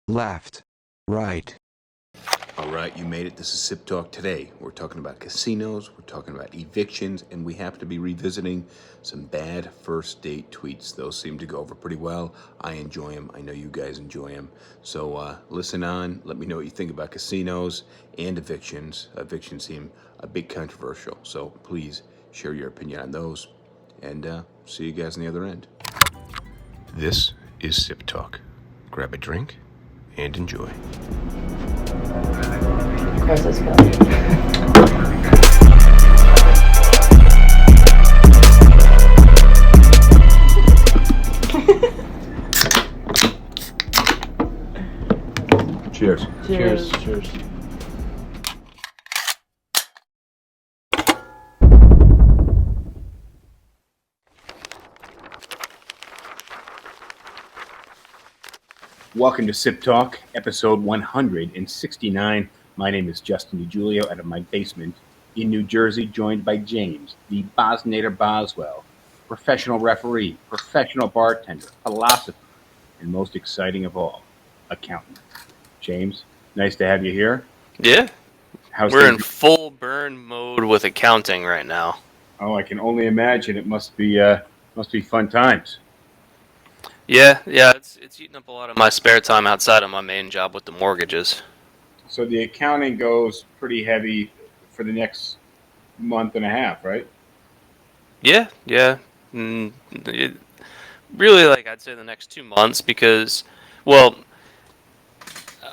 left, right. All right, you made it. This is SipTalk today. We're talking about casinos, we're talking about evictions, and we happen to be revisiting some bad first date tweets. Those seem to go over pretty well. I enjoy them. I know you guys enjoy them. So listen on. Let me know what you think about casinos and evictions. Evictions seem a bit controversial, so please share your opinion on those. And see you guys on the other end. This is SipTalk. Grab a drink and enjoy. Of course, it's Philly. Cheers. Cheers. Welcome to Sip Talk, episode 169. My name is Justin DiGiulio out of my basement in New Jersey, joined by James, the Bosnator Boswell, professional referee, professional bartender, philosopher, and most exciting of all, accountant. James, nice to have you here. Yeah, How's we're in things? full burn mode with accounting right now. Oh, I can only imagine. It must be fun times. Yeah, it's eating up a lot of my spare time outside of my main job with the mortgages. So the accounting goes pretty heavy for the next month and a half, right? Yeah. Really, I'd say the next 2 months because, well,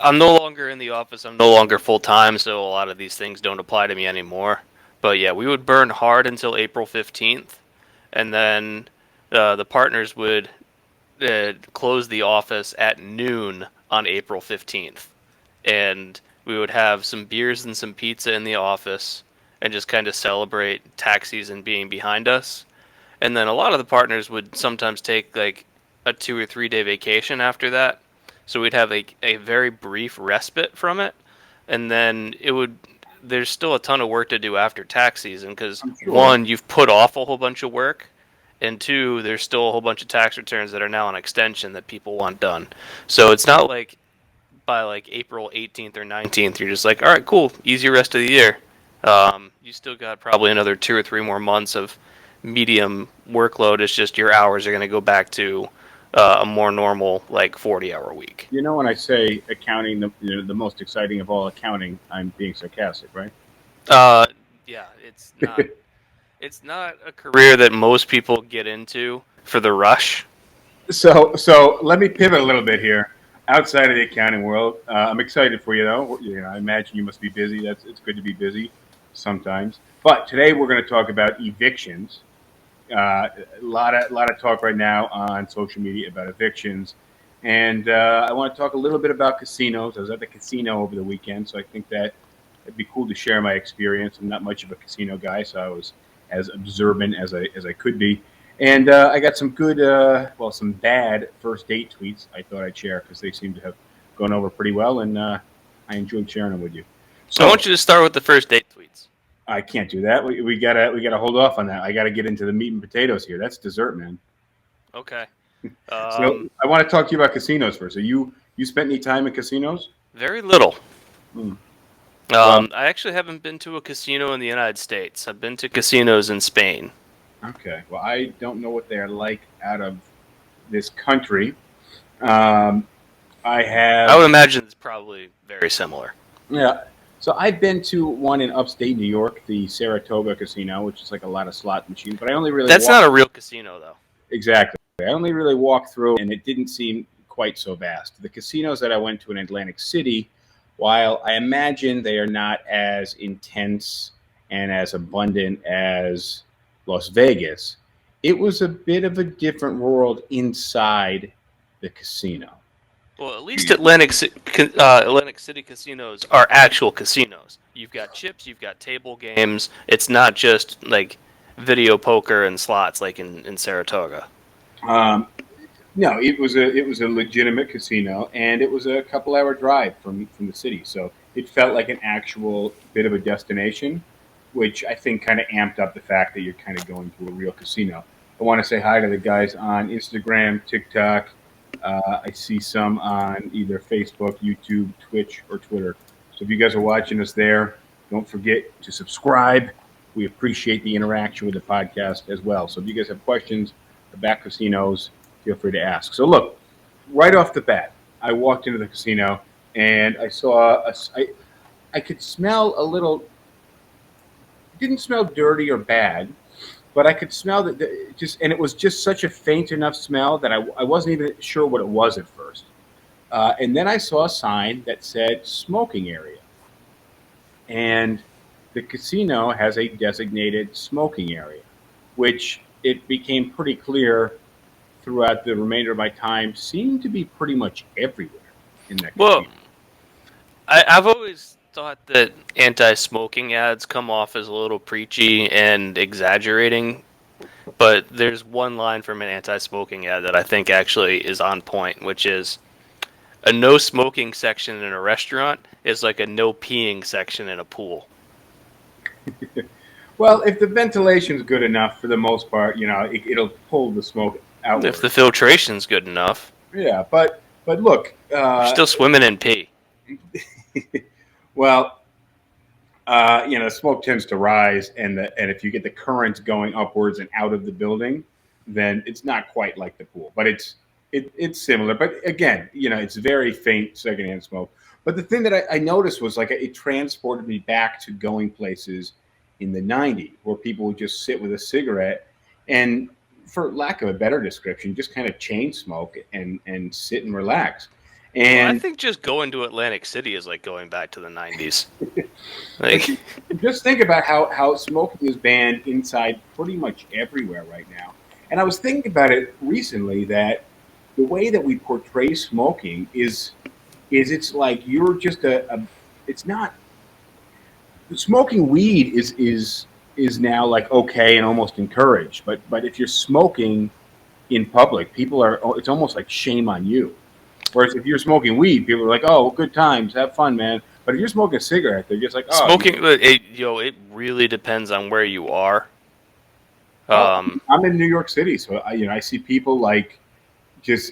I'm no longer in the office. I'm no longer full time, so a lot of these things don't apply to me anymore. But yeah, we would burn hard until April 15th, and then the partners would close the office at noon on April 15th. And we would have some beers and some pizza in the office and just kind of celebrate tax season being behind us. And then a lot of the partners would sometimes take like a 2 or 3 day vacation after that. So we'd have a very brief respite from it. And then there's still a ton of work to do after tax season because, Sure. one, you've put off a whole bunch of work, and two, there's still a whole bunch of tax returns that are now on extension that people want done. So it's not like by April 18th or 19th, you're just like, all right, cool, easy rest of the year. You still got probably another 2 or 3 more months of medium workload. It's just your hours are going to go back to a more normal 40-hour week. You know, when I say accounting, the most exciting of all accounting, I'm being sarcastic, right? Yeah, it's not a career that most people get into for the rush. So let me pivot a little bit here. Outside of the accounting world, I'm excited for you, though. I imagine you must be busy. It's good to be busy sometimes. But today we're going to talk about evictions. A lot of talk right now on social media about evictions, and I want to talk a little bit about casinos. I was at the casino over the weekend, so I think that it'd be cool to share my experience. I'm not much of a casino guy, so I was as observant as I could be. And I got some good, some bad first date tweets I thought I'd share because they seem to have gone over pretty well, and I enjoyed sharing them with you. So I want you to start with the first date tweets. I can't do that. We gotta hold off on that. I gotta get into the meat and potatoes here. That's dessert, man. Okay. So I want to talk to you about casinos first. So you spent any time in casinos? Very little. Hmm. I actually haven't been to a casino in the United States. I've been to casinos in Spain. Okay. Well, I don't know what they're like out of this country. I would imagine it's probably very similar. Yeah. So I've been to one in upstate New York, the Saratoga Casino, which is like a lot of slot machines. But I only really That's not a real casino, though. Exactly. I only really walked through, and it didn't seem quite so vast. The casinos that I went to in Atlantic City, while I imagine they are not as intense and as abundant as Las Vegas, it was a bit of a different world inside the casino. Well, at least Atlantic City casinos are actual casinos. You've got chips, you've got table games. It's not just like video poker and slots like in Saratoga. No, it was a legitimate casino, and it was a couple-hour drive from the city, so it felt like an actual bit of a destination, which I think kind of amped up the fact that you're kind of going to a real casino. I want to say hi to the guys on Instagram, TikTok, I see some on either Facebook, YouTube, Twitch, or Twitter. So if you guys are watching us there, don't forget to subscribe. We appreciate the interaction with the podcast as well. So if you guys have questions about casinos, feel free to ask. So look, right off the bat, I walked into the casino and I saw I could smell a little. Didn't smell dirty or bad, but I could smell that just, and it was just such a faint enough smell that I wasn't even sure what it was at first. And then I saw a sign that said smoking area, and the casino has a designated smoking area, which it became pretty clear throughout the remainder of my time seemed to be pretty much everywhere in that Well, casino. I've always thought that anti-smoking ads come off as a little preachy and exaggerating, but there's one line from an anti-smoking ad that I think actually is on point, which is a no smoking section in a restaurant is like a no peeing section in a pool. Well, if the ventilation's good enough, for the most part, it'll pull the smoke outward. If the filtration's good enough, Yeah, but look, you're still swimming in pee. well, smoke tends to rise, and if you get the currents going upwards and out of the building, then it's not quite like the pool, but it's similar. But again, it's very faint secondhand smoke. But the thing that I noticed was like it transported me back to going places in the '90s where people would just sit with a cigarette and, for lack of a better description, just kind of chain smoke and sit and relax. Well, And I think just going to Atlantic City is like going back to the 90s. But just think about how smoking is banned inside pretty much everywhere right now. And I was thinking about it recently that the way that we portray smoking is it's like you're just it's not smoking weed is now like okay and almost encouraged. But if you're smoking in public, it's almost like shame on you. Whereas if you're smoking weed, people are like, "Oh, good times, have fun, man." But if you're smoking a cigarette, they're just like, "Oh, Smoking, it really depends on where you are. I'm in New York City, so I see people like it's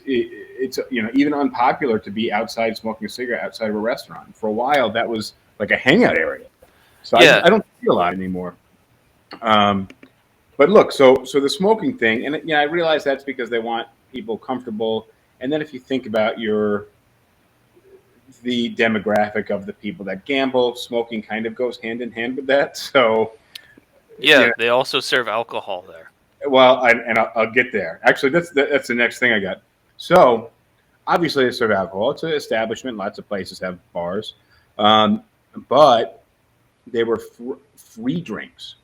even unpopular to be outside smoking a cigarette outside of a restaurant. For a while, that was like a hangout area. So Yeah. I don't see a lot anymore. Um, but look, so the smoking thing, and I realize that's because they want people comfortable. And then if you think about the demographic of the people that gamble, smoking kind of goes hand in hand with that. So, Yeah, they also serve alcohol there. well, I'll get there. Actually, that's the next thing I got. So, obviously, they serve alcohol. It's an establishment. Lots of places have bars, um, but they were free drinks,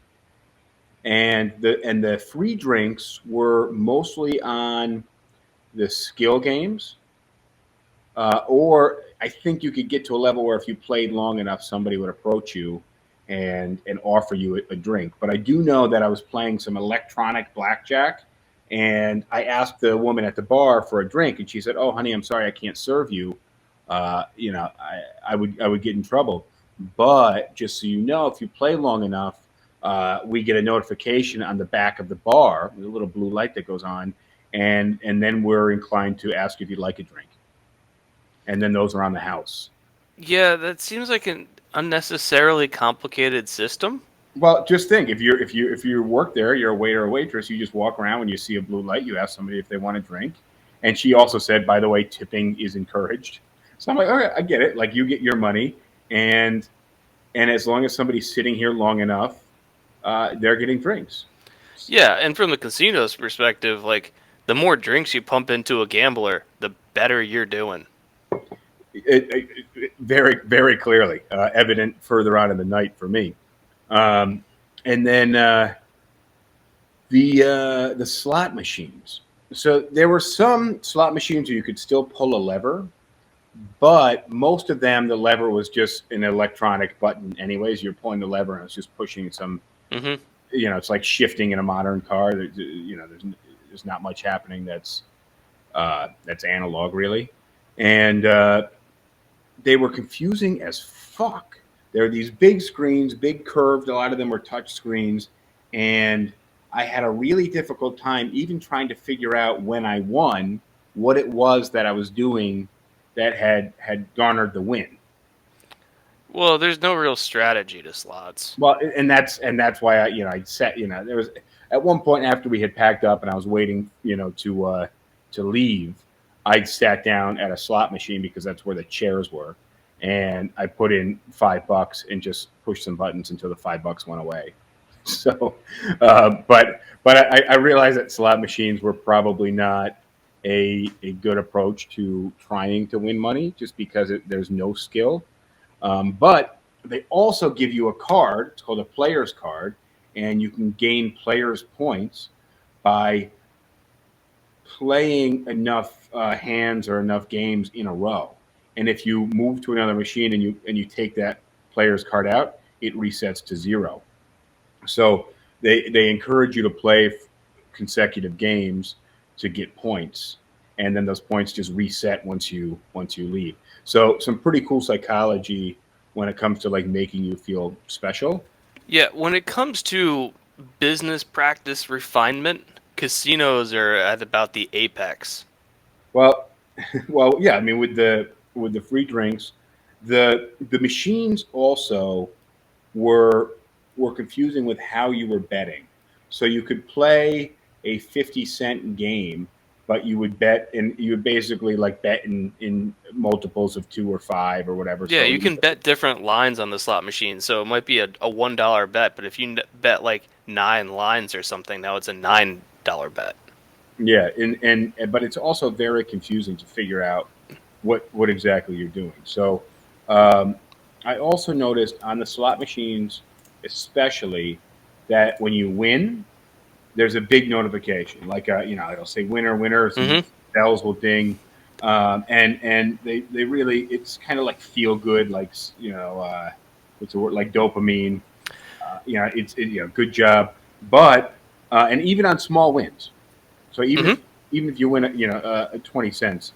and the free drinks were mostly on the skill games. Or I think you could get to a level where if you played long enough, somebody would approach you and offer you a drink. But I do know that I was playing some electronic blackjack, and I asked the woman at the bar for a drink, and she said, "Oh, honey, I'm sorry, I can't serve you. I would get in trouble. But just so you know, if you play long enough, we get a notification on the back of the bar with a little blue light that goes on, and then we're inclined to ask if you'd like a drink." And then those are on the house. Yeah, that seems like an unnecessarily complicated system. Well, just think if you work there, you're a waiter or waitress. You just walk around when you see a blue light. You ask somebody if they want a drink, and she also said, by the way, tipping is encouraged. So I'm like, okay, I get it. Like you get your money, and as long as somebody's sitting here long enough, they're getting drinks. Yeah, and from the casino's perspective, like the more drinks you pump into a gambler, the better you're doing. Very, very clearly evident further on in the night for me. And then the slot machines. So there were some slot machines where you could still pull a lever, but most of them, the lever was just an electronic button. Anyways, you're pulling the lever and it's just pushing some. Mm-hmm. It's like shifting in a modern car. There's not much happening that's analog really, and they were confusing as fuck. There are these big screens, big curved. A lot of them were touch screens, and I had a really difficult time even trying to figure out when I won what it was that I was doing that had garnered the win. Well, there's no real strategy to slots. Well, and that's why I set there was at one point after we had packed up and I was waiting to leave, I sat down at a slot machine because that's where the chairs were, and I put in $5 and just pushed some buttons until the $5 went away. So, but I realized that slot machines were probably not a good approach to trying to win money just because there's no skill. But they also give you a card. It's called a player's card, and you can gain players' points by playing enough hands or enough games in a row. And if you move to another machine and you take that player's card out, it resets to 0. So they encourage you to play consecutive games to get points, and then those points just reset once you leave. So some pretty cool psychology when it comes to like making you feel special. Yeah, when it comes to business practice refinement, casinos are at about the apex. Well, well, yeah. I mean, with the free drinks, the machines also were confusing with how you were betting. So you could play a 50-cent game, but you would bet and you would basically like bet in multiples of 2 or 5 or whatever. Yeah, So you can bet different lines on the slot machine. So it might be a $1 bet, but if you bet like 9 lines or something, now it's a $9 bet. yeah, and but it's also very confusing to figure out what exactly you're doing. So um, I also noticed on the slot machines, especially, that when you win, there's a big notification, like it'll say winner, winner. Some Mm-hmm. bells will ding, and they really it's kind of like feel good, like what's the word, like dopamine. Good job, but and even on small wins. So Mm-hmm. even if you win, 20 cents.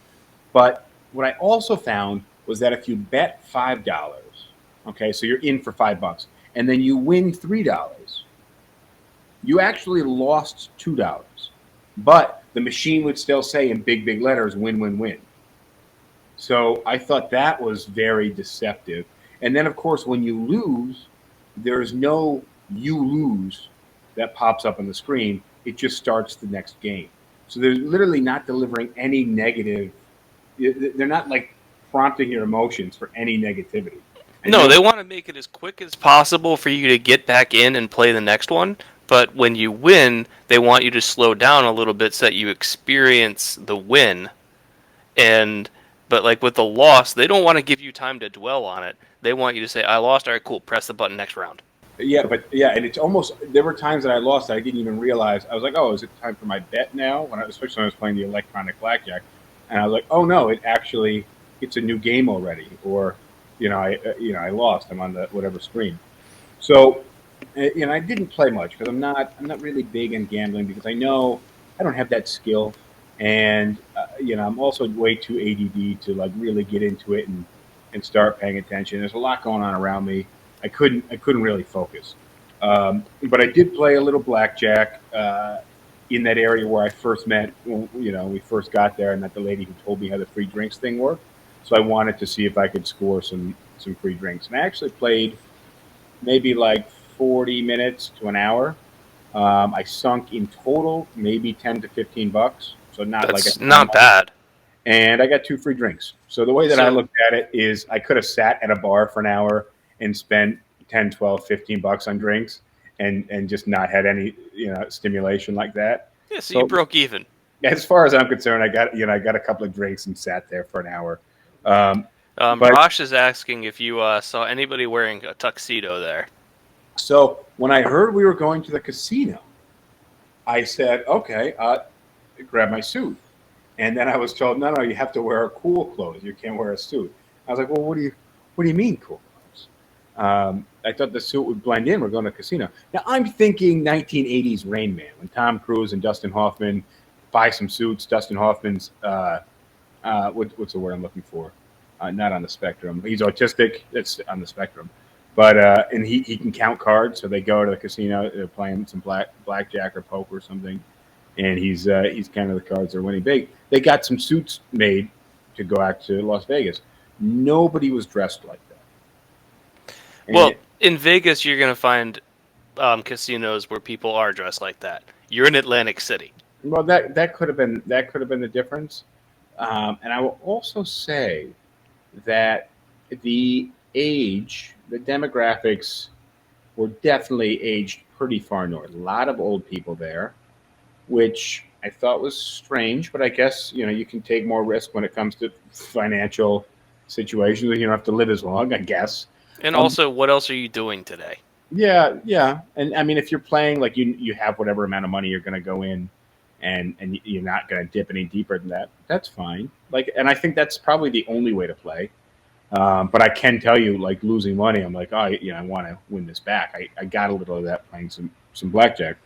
But what I also found was that if you bet $5, okay, so you're in for $5, and then you win $3, you actually lost $2. But the machine would still say in big letters, win, win, win. So I thought that was very deceptive. And then, of course, when you lose, there's no you lose that pops up on the screen. It just starts the next game. So they're literally not delivering any negative. They're not like prompting your emotions for any negativity. And No, they want to make it as quick as possible for you to get back in and play the next one. But when you win, they want you to slow down a little bit so that you experience the win. But like with the loss, they don't want to give you time to dwell on it. They want you to say, "I lost. All right, cool. Press the button next round." and it's almost there were times that I lost that I didn't even realize. I was like, "Oh, is it time for my bet now?" Especially when I was playing the electronic blackjack, and I was like, "Oh no, it's a new game already," or I lost. I'm on the whatever screen. So I didn't play much because I'm not really big in gambling because I know I don't have that skill, and I'm also way too ADD to like really get into it and start paying attention. There's a lot going on around me. I couldn't really focus. But I did play a little blackjack in that area where I first met. We first got there. I met the lady who told me how the free drinks thing worked. So I wanted to see if I could score some free drinks. And I actually played maybe like 40 minutes to an hour. I sunk in total maybe $10 to $15, so not like a That's ton of not money. bad. And I got 2 free drinks. So the way that I So looked at it is I could have sat at a bar for an hour and spent 10, 12, $15 on drinks and just not had any stimulation like that. yeah, so you So broke even. as far as I'm concerned, I got a couple of drinks and sat there for an hour. Um, but Rosh is asking if you saw anybody wearing a tuxedo there. so when I heard we were going to the casino, I said, okay, grab my suit. And then I was told, no, you have to wear cool clothes. You can't wear a suit. I was like, well, what do you mean cool clothes? I thought the suit would blend in. We're going to a casino. Now I'm thinking 1980s Rain Man when Tom Cruise and Dustin Hoffman buy some suits. Dustin Hoffman's what's the word I'm looking for? Not on the spectrum. He's autistic. That's on the spectrum. But and he can count cards. So they go to the casino. They're playing some blackjack or poker or something. and he's kind of the cards they're winning big. They got some suits made to go out to Las Vegas. Nobody was dressed like that. Well, And, in Vegas, you're gonna find casinos where people are dressed like that. You're in Atlantic City. well, that could have been the difference. And I will also say that the demographics were definitely aged pretty far north. A lot of old people there, which I thought was strange, but I guess you can take more risk when it comes to financial situations. You don't have to live as long, I guess. And Um, also, what else are you doing today? yeah, yeah, and I mean, if you're playing like you have whatever amount of money you're going to go in, and you're not going to dip any deeper than that. That's fine. Like, and I think that's probably the only way to play. But I can tell you, like losing money, I'm like, oh, I want to win this back. I got a little of that playing some blackjack.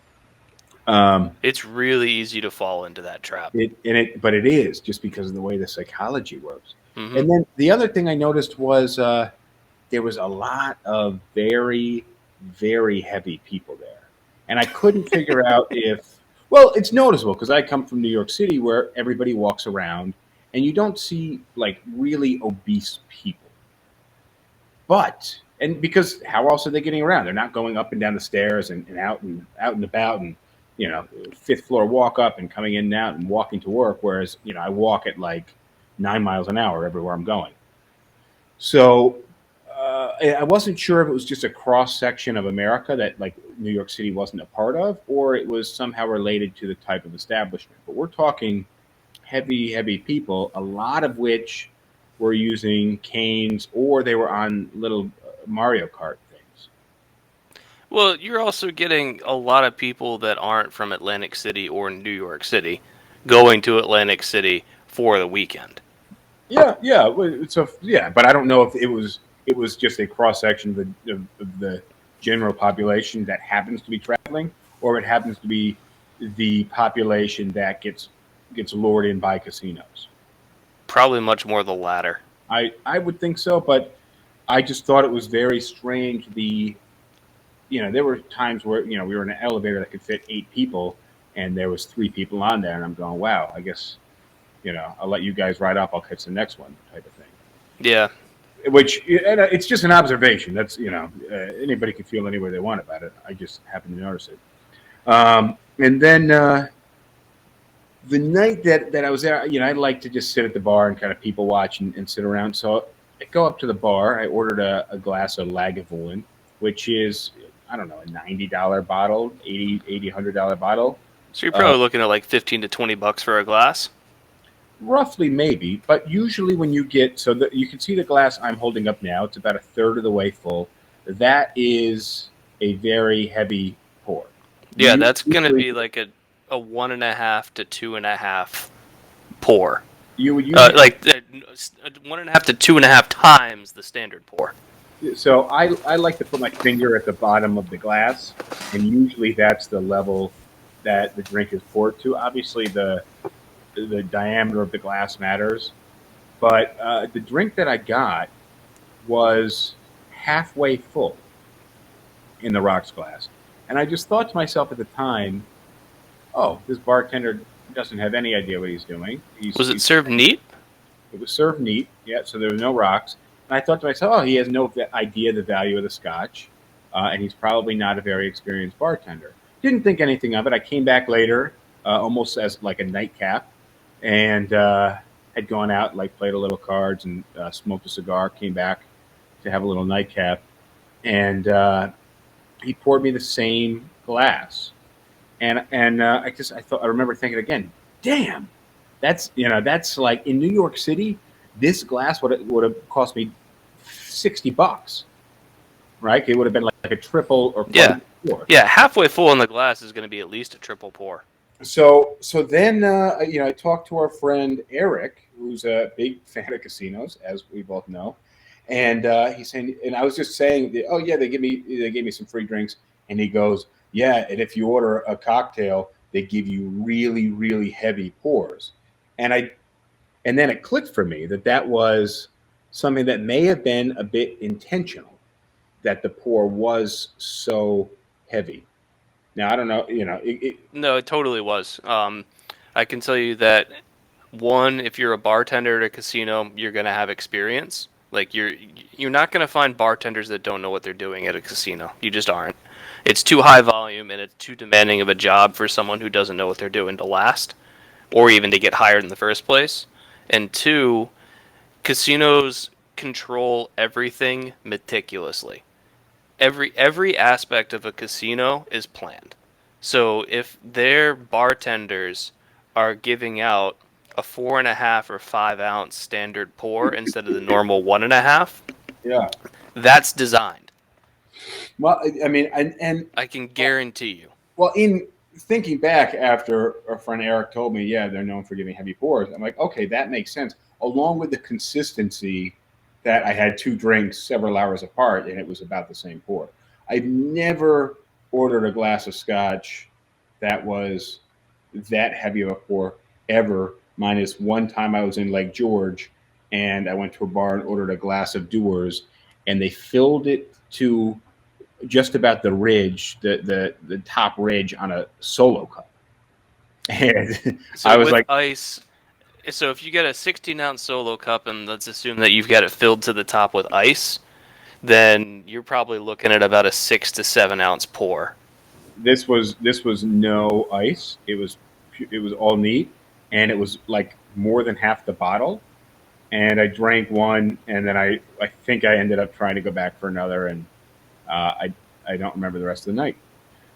Um, It's really easy to fall into that trap. but it is just because of the way the psychology works. Hmm. And then the other thing I noticed was there was a lot of very, very heavy people there, and I couldn't figure out if. Well, it's noticeable because I come from New York City, where everybody walks around, and you don't see like really obese people. But and because how else are they getting around? They're not going up and down the stairs and out and about and fifth floor walk up and coming in and out and walking to work. Whereas I walk at like 9 miles an hour everywhere I'm going. So I wasn't sure if it was just a cross section of America that like New York City wasn't a part of, or it was somehow related to the type of establishment. But we're talking heavy, heavy people, a lot of which were using canes or they were on little Mario Kart things. Well, you're also getting a lot of people that aren't from Atlantic City or New York City going to Atlantic City for the weekend. Yeah, yeah. So yeah, but I don't know if it was just a cross section of the general population that happens to be traveling, or it happens to be the population that gets lured in by casinos. Probably much more the latter. I would think so, but I just thought it was very strange. There were times where we were in an elevator that could fit 8 people, and there was 3 people on there, and I'm going, wow, I guess I'll let you guys ride up. I'll catch the next one, type of thing. Yeah. Which it's just an observation. That's anybody can feel any way they want about it. I just happen to notice it. And then the night that I was there, I'd like to just sit at the bar and kind of people watch and sit around. So I go up to the bar. I ordered a glass of Lagavulin, which is I don't know, a $90 bottle, $100 bottle. So you're probably looking at like 15 to $20 for a glass. Roughly, maybe, but usually when you get you can see the glass I'm holding up now. It's about a third of the way full. That is a very heavy pour. Yeah, that's gonna be like a 1.5 to 2.5 pour. You would usually, Like 1.5 to 2.5 times the standard pour. so I like to put my finger at the bottom of the glass, and usually that's the level that the drink is poured to. Obviously, the diameter of the glass matters, but the drink that I got was halfway full in the rocks glass, and I just thought to myself at the time, "Oh, this bartender doesn't have any idea what he's doing." Was it served neat? It was served neat, yeah. So there were no rocks, and I thought to myself, "Oh, he has no idea the value of the scotch, and he's probably not a very experienced bartender." Didn't think anything of it. I came back later, almost as like a nightcap, and had gone out, like played a little cards and smoked a cigar. Came back to have a little nightcap, and he poured me the same glass, and I remember thinking again, damn, that's like in New York City, this glass would have cost me $60, right? It would have been like a triple or Yeah. pour. Yeah, halfway full in the glass is going to be at least a triple pour. So then I talked to our friend Eric, who's a big fan of casinos, as we both know, and he's saying, and I was just saying, oh yeah, they gave me some free drinks, and he goes, yeah, and if you order a cocktail, they give you really really heavy pours, and then it clicked for me that was something that may have been a bit intentional, that the pour was so heavy. Now I don't know. No, it totally was. I can tell you that one, if you're a bartender at a casino, you're gonna have experience. Like you're not gonna find bartenders that don't know what they're doing at a casino. You just aren't. It's too high volume and it's too demanding of a job for someone who doesn't know what they're doing to last, or even to get hired in the first place. And two, casinos control everything meticulously. Every aspect of a casino is planned. So if their bartenders are giving out a 4.5 or 5 ounce standard pour instead of the normal 1.5, yeah. that's designed. Well, I mean, and I can guarantee you. well, in thinking back after our friend Eric told me, yeah, they're known for giving heavy pours. I'm like, okay, that makes sense. Along with the consistency that I had two drinks several hours apart, and it was about the same pour. I've never ordered a glass of scotch that was that heavy of a pour ever. Minus one time I was in Lake George, and I went to a bar and ordered a glass of Dewar's, and they filled it to just about the ridge, the top ridge on a solo cup. And So I was with like, ice, so if you get a 16-ounce solo cup and let's assume that you've got it filled to the top with ice, then you're probably looking at about a 6 to 7 ounce pour. this was no ice. It was all neat, and it was like more than half the bottle. And I drank one, and then I think I ended up trying to go back for another, and I don't remember the rest of the night.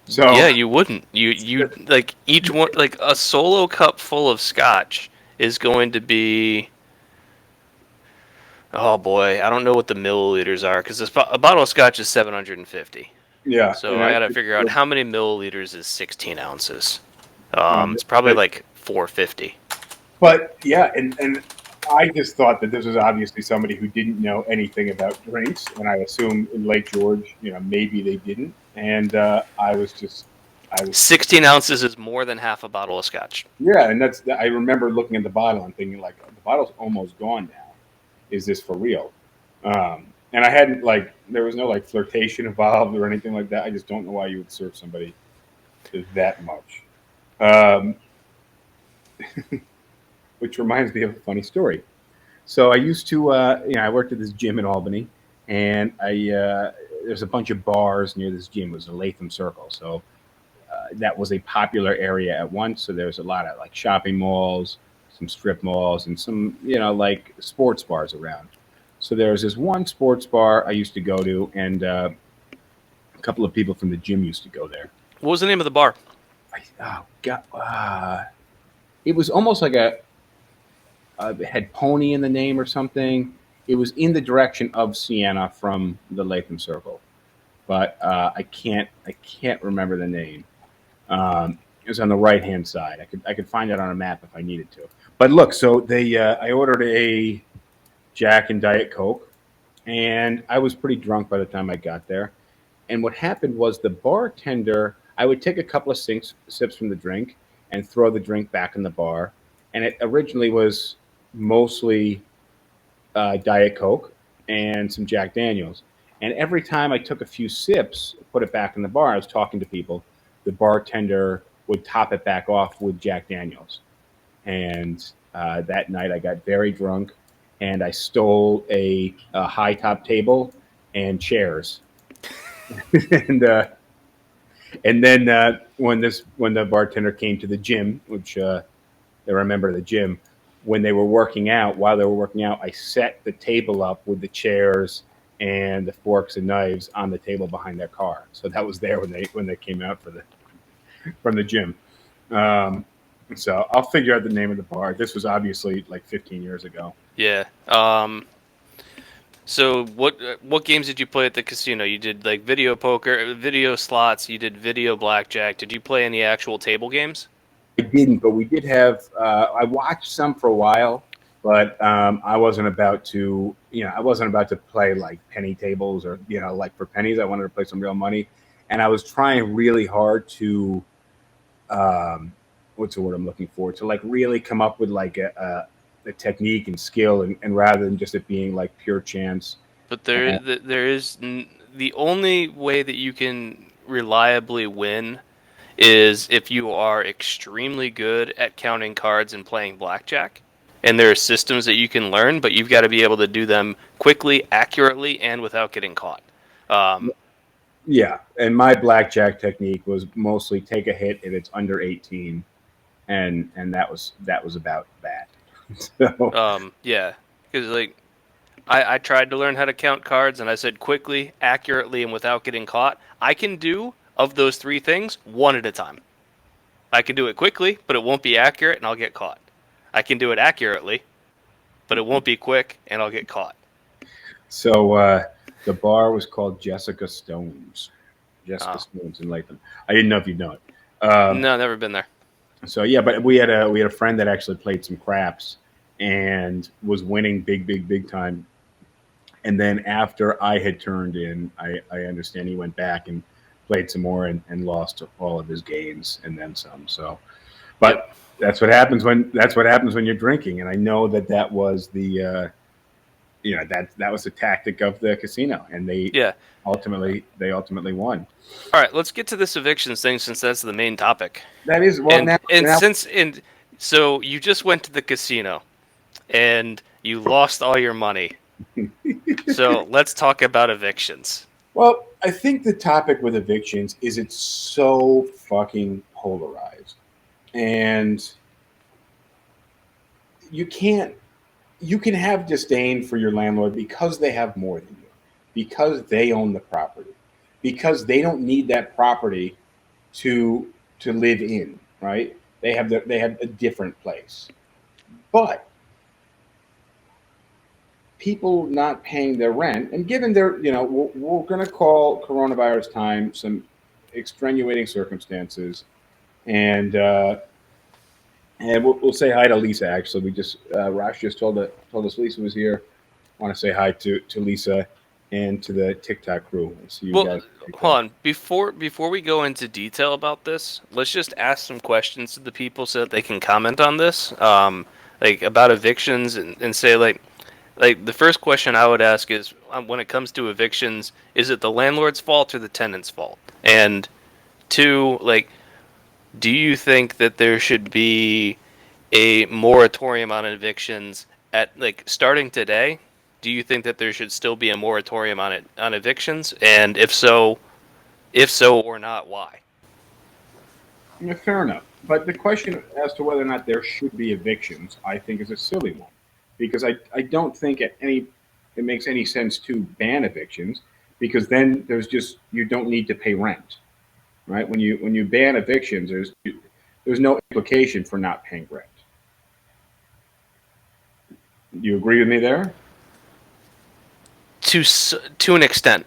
So Yeah, you wouldn't. You like each one, like a solo cup full of scotch is going to be. Oh boy, I don't know what the milliliters are because a bottle of scotch is 750. yeah, So and I got to figure out how many milliliters is 16 ounces. um, It's probably like 450. but yeah, and I just thought that this was obviously somebody who didn't know anything about drinks, and I assumed in Lake George, maybe they didn't, and I was 16 ounces is more than half a bottle of scotch. yeah, and I remember looking at the bottle and thinking like the bottle's almost gone now. Is this for real? And I hadn't like there was no like flirtation involved or anything like that. I just don't know why you would serve somebody that much. Um, which reminds me of a funny story. So I used to, I worked at this gym in Albany, and there's a bunch of bars near this gym. It was a Latham Circle, so that was a popular area at once. So there was a lot of like shopping malls, some strip malls, and some like sports bars around. So there was this one sports bar I used to go to, and a couple of people from the gym used to go there. What was the name of the bar? Oh God, it was almost like it had Pony in the name or something. It was in the direction of Siena from the Latham Circle, but I can't remember the name. It was on the right hand side. I could find it on a map if I needed to. But look, so I ordered a Jack and Diet Coke, and I was pretty drunk by the time I got there. And what happened was the bartender, I would take a couple of sips from the drink and throw the drink back in the bar. And it originally was mostly Diet Coke and some Jack Daniels. And every time I took a few sips, put it back in the bar, I was talking to people, the bartender would top it back off with Jack Daniels. And that night I got very drunk and I stole a high top table and chairs. and and then when the bartender came to the gym, which I remember the gym, when they were working out, while they were working out, I set the table up with the chairs and the forks and knives on the table behind their car. So that was there when they came out from the gym. Um, so I'll figure out the name of the bar. This was obviously like 15 years ago. Yeah. So what games did you play at the casino? You did like video poker, video slots. You did video blackjack. Did you play any actual table games? I didn't, but we did have. I watched some for a while, but I wasn't about to. I wasn't about to play like penny tables or like for pennies. I wanted to play some real money, and I was trying really hard to. What's the word I'm looking for? To like really come up with like a technique and skill, and rather than just it being like pure chance. But there is the only way that you can reliably win is if you are extremely good at counting cards and playing blackjack. And there are systems that you can learn, but you've got to be able to do them quickly, accurately, and without getting caught. Yeah, and my blackjack technique was mostly take a hit if it's under 18, and that was about that. So Yeah, because like I tried to learn how to count cards, and I said quickly, accurately, and without getting caught. I can do of those three things one at a time. I can do it quickly, but it won't be accurate, and I'll get caught. I can do it accurately, but it won't be quick, and I'll get caught. the bar was called Jessica Stone's. Jessica Stone's in Latham. I didn't know if you'd know it. No, never been there. So yeah, but we had a friend that actually played some craps and was winning big time. And then after I had turned in, I understand he went back and played some more and lost all of his games and then some. So, but that's what happens when you're drinking. And I know that was the that was the tactic of the casino, and they ultimately won. All right, let's get to this evictions thing since that's the main topic. That is So you just went to the casino and you lost all your money. So let's talk about evictions. Well, I think the topic with evictions is it's so fucking polarized, and you can have disdain for your landlord because they have more than you, because they own the property, because they don't need that property to live in, right? They have a different place. But people not paying their rent, and given their, we're going to call coronavirus time some extenuating circumstances, and we'll say hi to Lisa. Actually, we just Rosh just told us Lisa was here. I want to say hi to Lisa and to the TikTok crew. See you guys. Hold on. Before we go into detail about this, let's just ask some questions to the people so that they can comment on this, like about evictions, and say like the first question I would ask is, when it comes to evictions, is it the landlord's fault or the tenant's fault? And two, like, do you think that there should be a moratorium on evictions at starting today? Do you think that there should still be a moratorium on evictions? And if so or not, why? Yeah, fair enough. But the question as to whether or not there should be evictions, I think, is a silly one, because I don't think it makes any sense to ban evictions, because then you don't need to pay rent, right? When you ban evictions, there's no implication for not paying rent. You agree with me there? To an extent.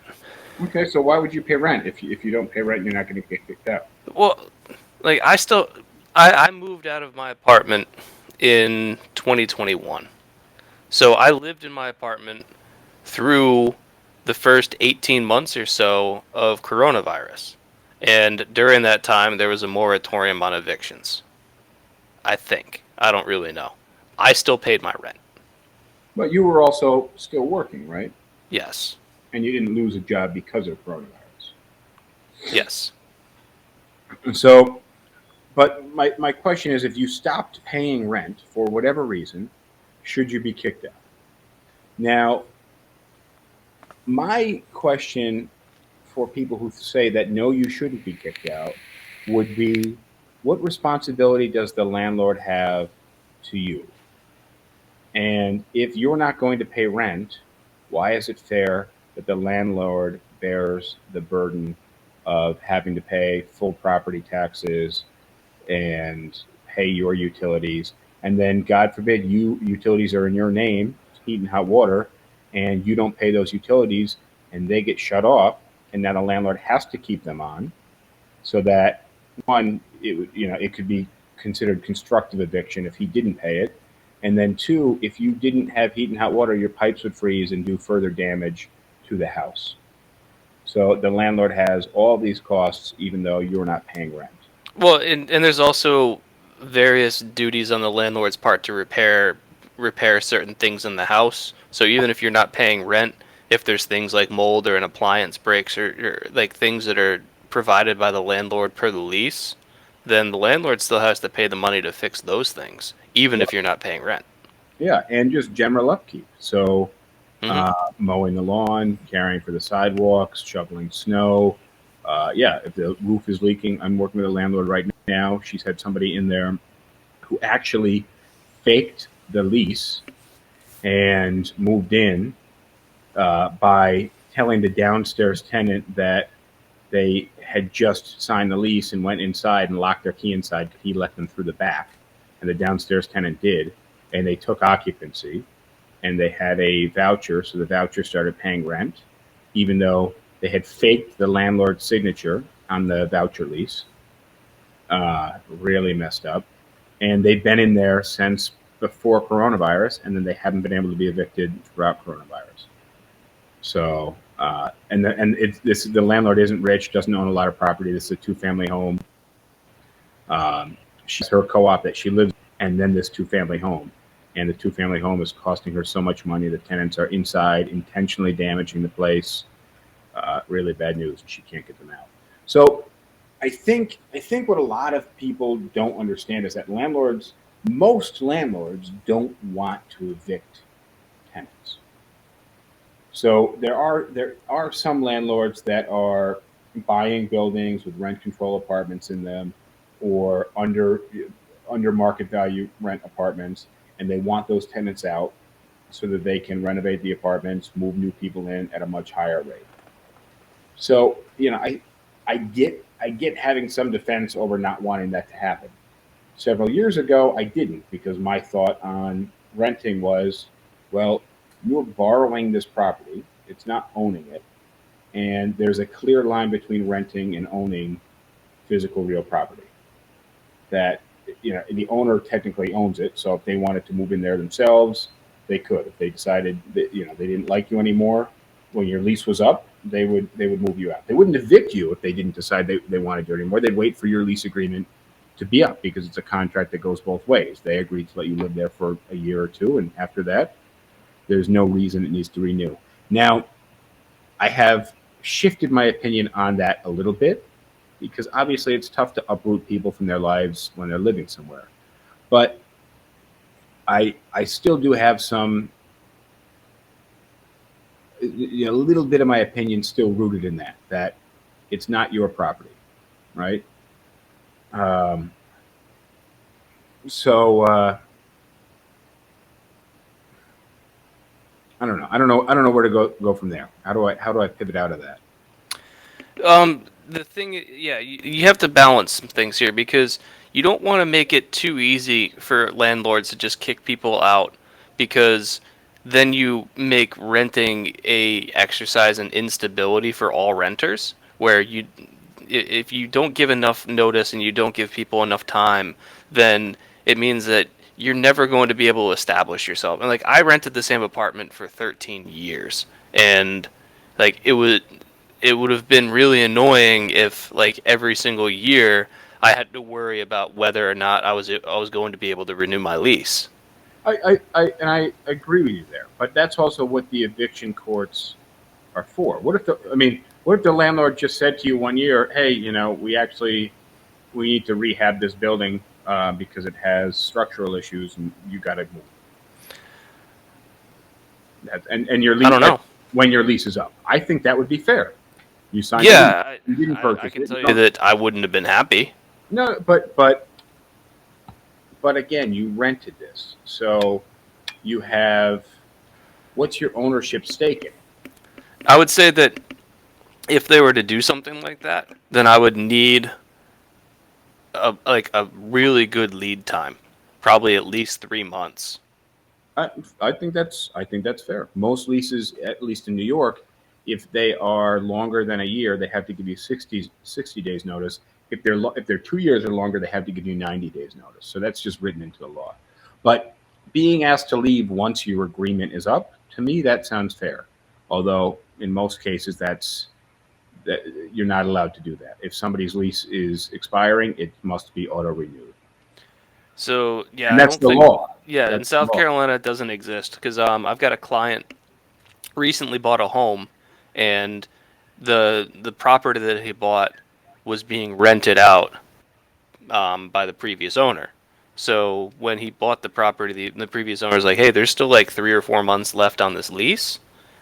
Okay, so why would you pay rent if you don't pay rent? You're not going to get kicked out. Well, like I moved out of my apartment in 2021, so I lived in my apartment through the first 18 months or so of coronavirus, and during that time there was a moratorium on evictions. I think. I don't really know. I still paid my rent. But you were also still working, right? Yes. And you didn't lose a job because of coronavirus. Yes. So, but my question is, if you stopped paying rent for whatever reason, should you be kicked out? Now, my question for people who say that no, you shouldn't be kicked out, would be, what responsibility does the landlord have to you? And if you're not going to pay rent, why is it fair that the landlord bears the burden of having to pay full property taxes and pay your utilities? And then, God forbid, utilities are in your name, heat and hot water, and you don't pay those utilities, and they get shut off, and now the landlord has to keep them on, so that one, it could be considered constructive eviction if he didn't pay it. And then two, if you didn't have heat and hot water, your pipes would freeze and do further damage to the house. So the landlord has all these costs, even though you're not paying rent. Well, and there's also various duties on the landlord's part to repair certain things in the house. So even if you're not paying rent, if there's things like mold or an appliance breaks or like things that are provided by the landlord per the lease, then the landlord still has to pay the money to fix those things, even if you're not paying rent. Yeah, and just general upkeep. So Mhm. mowing the lawn, caring for the sidewalks, shoveling snow. Yeah, if the roof is leaking, I'm working with a landlord right now. She's had somebody in there who actually faked the lease and moved in by telling the downstairs tenant that they had just signed the lease and went inside and locked their key inside because he let them through the back, and the downstairs tenant did, and they took occupancy, and they had a voucher, so the voucher started paying rent, even though they had faked the landlord's signature on the voucher lease. Really messed up, and they've been in there since before coronavirus, and then they haven't been able to be evicted throughout coronavirus. So, the landlord isn't rich, doesn't own a lot of property. This is a two-family home. She's her co-op that she lives in, and then this two-family home. And the two-family home is costing her so much money. The tenants are inside, intentionally damaging the place. Really bad news, and she can't get them out. So, I think what a lot of people don't understand is that most landlords, don't want to evict tenants. So there are some landlords that are buying buildings with rent control apartments in them, or under market value rent apartments, and they want those tenants out so that they can renovate the apartments, move new people in at a much higher rate. So I get having some defense over not wanting that to happen. Several years ago, I didn't, because my thought on renting was, well, you're borrowing this property, it's not owning it, and there's a clear line between renting and owning physical real property. That the owner technically owns it, so if they wanted to move in there themselves, they could. If they decided that they didn't like you anymore when your lease was up, they would move you out. They wouldn't evict you if they didn't decide they wanted to anymore. They'd wait for your lease agreement to be up, because it's a contract that goes both ways. They agree to let you live there for a year or two, and after that, there's no reason it needs to renew. Now, I have shifted my opinion on that a little bit, because obviously it's tough to uproot people from their lives when they're living somewhere. But I still do have some, a little bit of my opinion still rooted in that it's not your property, right? Um, so I don't know. I don't know where to go from there. How do I pivot out of that? The thing, yeah, you have to balance some things here, because you don't want to make it too easy for landlords to just kick people out, because then you make renting a exercise in instability for all renters, where if you don't give enough notice and you don't give people enough time, then it means that you're never going to be able to establish yourself. And like, I rented the same apartment for 13 years, and like it would have been really annoying if, like, every single year I had to worry about whether or not I was going to be able to renew my lease. I agree with you there, but that's also what the eviction courts are for. What if the landlord just said to you one year, "Hey, we need to rehab this building because it has structural issues, and you got to move." And your lease, I don't know. when your lease is up, I think that would be fair. You signed a lease. Yeah, You didn't I purchase can it. tell you that I wouldn't have been happy. No, but again, you rented this, so you have, what's your ownership stake in it? I would say that if they were to do something like that, then I would need a really good lead time, probably at least 3 months. I think that's fair. Most leases, at least in New York, if they are longer than a year, they have to give you 60 days notice. If they're 2 years or longer, they have to give you 90 days notice. So that's just written into the law. But being asked to leave once your agreement is up, to me, that sounds fair. Although in most cases, that you're not allowed to do that. If somebody's lease is expiring, it must be auto renewed. So yeah, And I that's don't the think. law. Yeah, in That's the South law. Carolina, it doesn't exist, because I've got a client recently bought a home, and the property that he bought was being rented out by the previous owner. So when he bought the property, the previous owner was like, "Hey, there's still like 3 or 4 months left on this lease."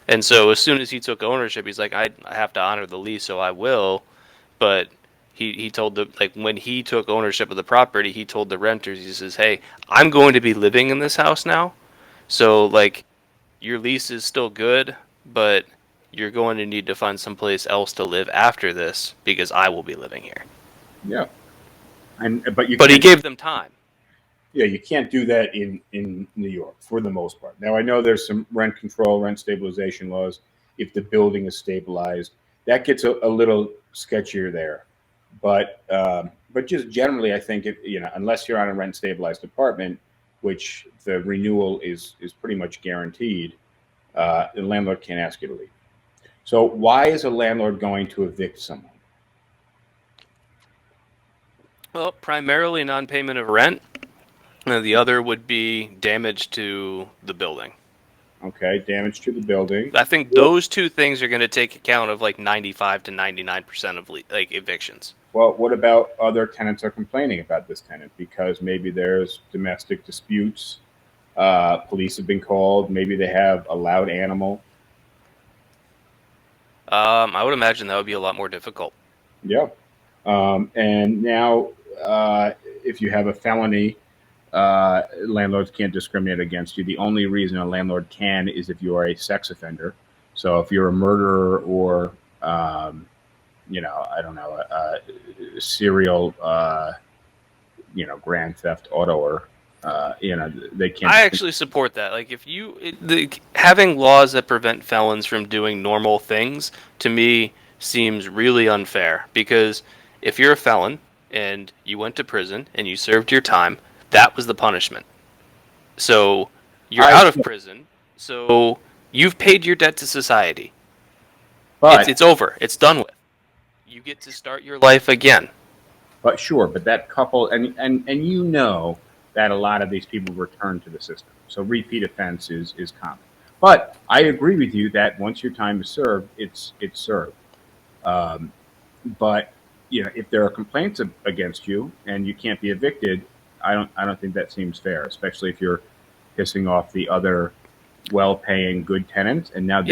And so as soon as he took ownership, he's like, "I have to honor the lease, so I will." But he told the like when he took ownership of the property, he told the renters, he says, "Hey, I'm going to be living in this house now, so like your lease is still good, but you're going to need to find someplace else to live after this because I will be living here." Yeah. But he gave them time. Yeah, you can't do that in New York for the most part. Now I know there's some rent control, rent stabilization laws. If the building is stabilized, that gets a little sketchier there. But just generally, I think unless you're on a rent stabilized apartment, which the renewal is pretty much guaranteed, the landlord can't ask you to leave. So why is a landlord going to evict someone? Well, primarily non-payment of rent. The other would be damage to the building. Okay, damage to the building. I think those two things are going to take account of like 95 to 99% of like evictions. Well, what about other tenants are complaining about this tenant because maybe there's domestic disputes, police have been called, maybe they have a loud animal. I would imagine that would be a lot more difficult. Yeah. And now, if you have a felony, landlords can't discriminate against you. The only reason a landlord can is if you are a sex offender. So if you're a murderer or, I don't know, a serial, grand theft autoer, they can't. I actually support that. Like, if having laws that prevent felons from doing normal things, to me, seems really unfair. Because if you're a felon and you went to prison and you served your time, that was the punishment. So you're out of prison. So you've paid your debt to society. But it's over. It's done with. You get to start your life again. But sure, but that couple, and that a lot of these people return to the system. So repeat offense is common. But I agree with you that once your time is served, it's served. But if there are complaints against you and you can't be evicted, I don't think that seems fair, especially if you're pissing off the other well-paying good tenants. And now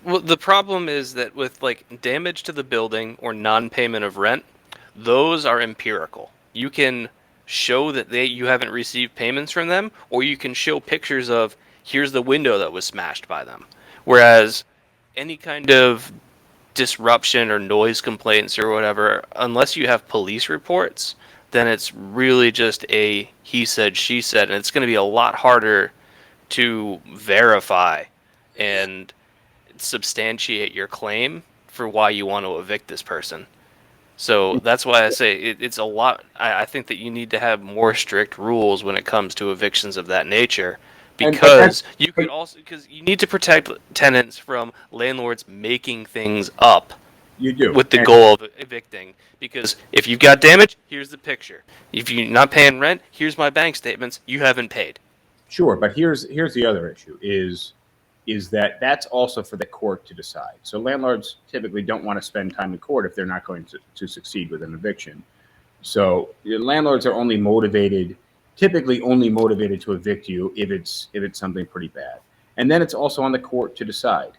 well, the problem is that with like damage to the building or non-payment of rent, those are empirical. You can show that you haven't received payments from them, or you can show pictures of here's the window that was smashed by them. Whereas any kind of disruption or noise complaints or whatever, unless you have police reports, then it's really just a he said, she said, and it's going to be a lot harder to verify and substantiate your claim for why you want to evict this person. So that's why I say it's a lot. I think that you need to have more strict rules when it comes to evictions of that nature, because because you need to protect tenants from landlords making things up. You do. With the goal of evicting. Because if you've got damage, here's the picture. If you're not paying rent, here's my bank statements. You haven't paid. Sure, but here's the other issue is that that's also for the court to decide. So landlords typically don't want to spend time in court if they're not going to succeed with an eviction. So landlords are typically only motivated to evict you if it's something pretty bad. And then it's also on the court to decide.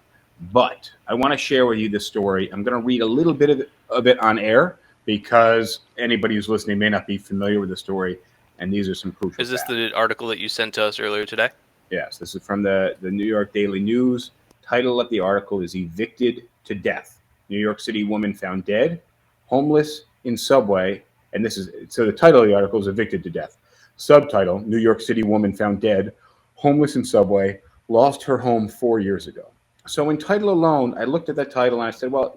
But I want to share with you this story. I'm going to read a little bit of it on air because anybody who's listening may not be familiar with the story, and these are some crucial Is this facts. the article that you sent to us earlier today? Yes, this is from the New York Daily News. Title of the article is Evicted to Death. New York City woman found dead, homeless in subway. And so the title of the article is Evicted to Death. Subtitle, New York City woman found dead, homeless in subway, lost her home 4 years ago. So in title alone, I looked at that title and I said, well,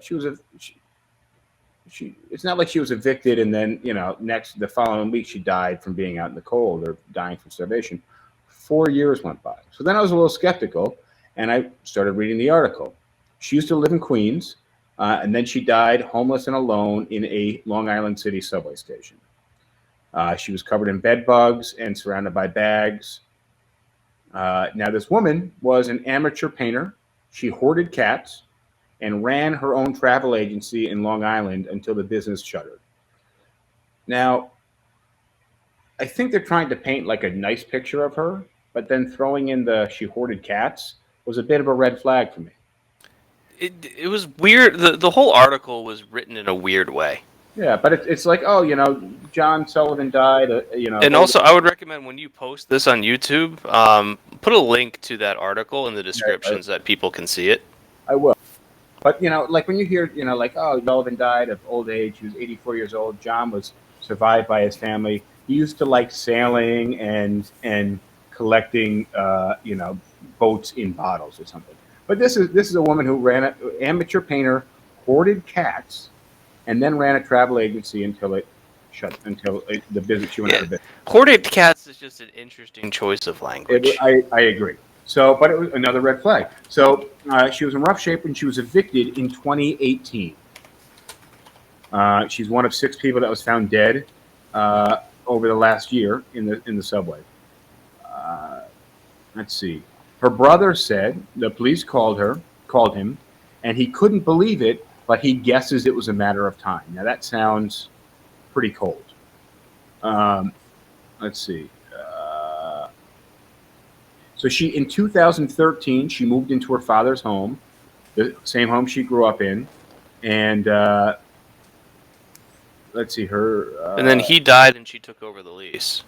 it's not like she was evicted and then, the following week she died from being out in the cold or dying from starvation. 4 years went by. So then I was a little skeptical, and I started reading the article. She used to live in Queens, and then she died homeless and alone in a Long Island City subway station. She was covered in bed bugs and surrounded by bags. Now, this woman was an amateur painter. She hoarded cats. and ran her own travel agency in Long Island until the business shuttered. Now, I think they're trying to paint like a nice picture of her, but then throwing in the she hoarded cats was a bit of a red flag for me. It was weird. The whole article was written in a weird way. Yeah, but it's like, oh, John Sullivan died, And also, I would recommend when you post this on YouTube, put a link to that article in the description so that people can see it. I will. But, like when you hear, like, oh, Sullivan died of old age. He was 84 years old. John was survived by his family. He used to like sailing and collecting, boats in bottles or something. But this is a woman who ran an amateur painter, hoarded cats, and then ran a travel agency until the business she went out of business. Hoarded cats is just an interesting choice of language. I agree. So, but it was another red flag. So she was in rough shape when she was evicted in 2018. She's one of 6 people that was found dead over the last year in the subway. Let's see. Her brother said the police called him, and he couldn't believe it, but he guesses it was a matter of time. Now that sounds pretty cold. Let's see. So in 2013, she moved into her father's home, the same home she grew up in, and let's see her. And then he died, and she took over the lease.